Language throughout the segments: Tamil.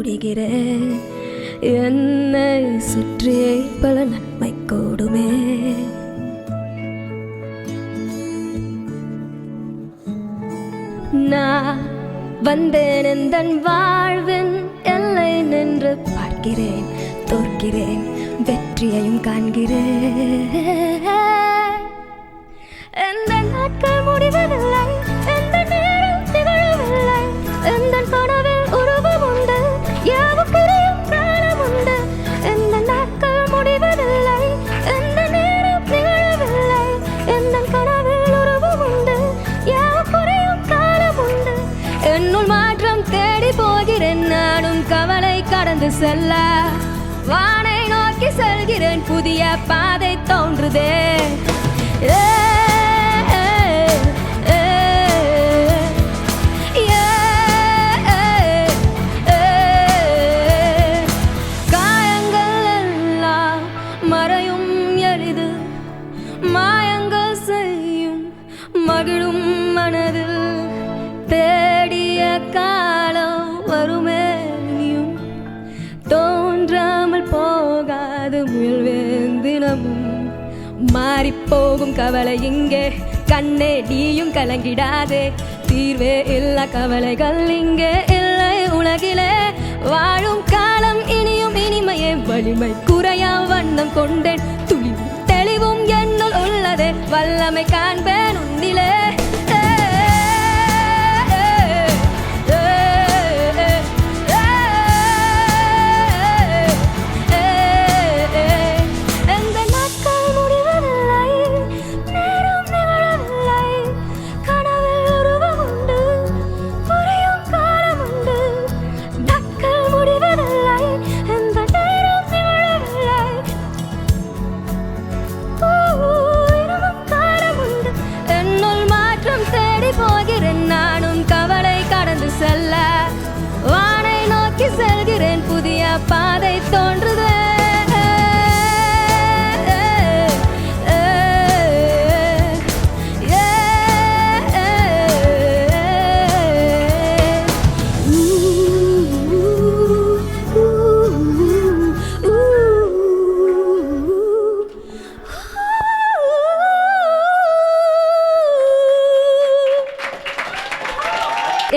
முடிகிறேன். என்னை சுற்றியே பல நன்மை கூடுமே. நான் வந்தேன் எந்தன் வாழ்வின் எல்லை நின்று பார்க்கிறேன், தோற்கிறேன், வெற்றியையும் காண்கிறேன். எந்த நாட்கள் முடிவதில்லை, எந்த நேரம் திகழவில்லை, எந்த கனவில் உருவம் உண்டு, யாவுக்குரியும் காலம் உண்டு. எந்த நாட்கள் முடிவதில்லை, எந்த நேரம் திகழவில்லை, எந்த கனவில் உருவம் உண்டு, யாவுக்குரியும் காலம் உண்டு. என்னுள் மாற்றம் தேடி போகிறேன், நானும் கவலை கடந்து செல்ல வானை நோக்கி செல்கிறேன், புதிய பாதை தோன்றுதே. காயங்கள் எல்லாம் மறையும் எளிது, மாயங்கள் செய்யும் மகிழும் மனதில் தேடிய காலம் வருமேனியும் தோன்றாமல் போகாது முயல்வேன் தினமும். மாறிப்போகும் கவலை இங்கே, கண்ணே நீயும் கலங்கிடாதே, தீர்வே இல்ல கவலைகள் இங்கே இல்லை உலகிலே. வாழும் காலம் இனியும் இனிமையே, வலிமை குறையா வண்ணம் கொண்டேன், துளி தெளிவும் என்னுள் உள்ளதே, வல்லமை காண்பேன் உன்னிலே. நானும் கவலை கடந்து செல்ல வானை நோக்கி செல்கிறேன், புதிய பாதை தோன்றுதே.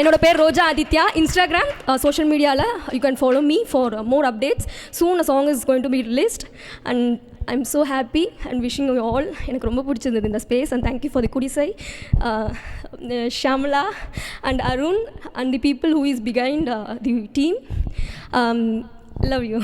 என்னோட பேர் ரோஜா ஆதித்யா. இன்ஸ்டாகிராம், சோஷியல் மீடியாவில் you can follow me for more updates. Soon a song is going to be released and I am so happy and wishing you all. எனக்கு ரொம்ப பிடிச்சிருந்தது இந்த space and thank you for the Kudisai, Shamla and Arun and the people who is behind the team. Love you.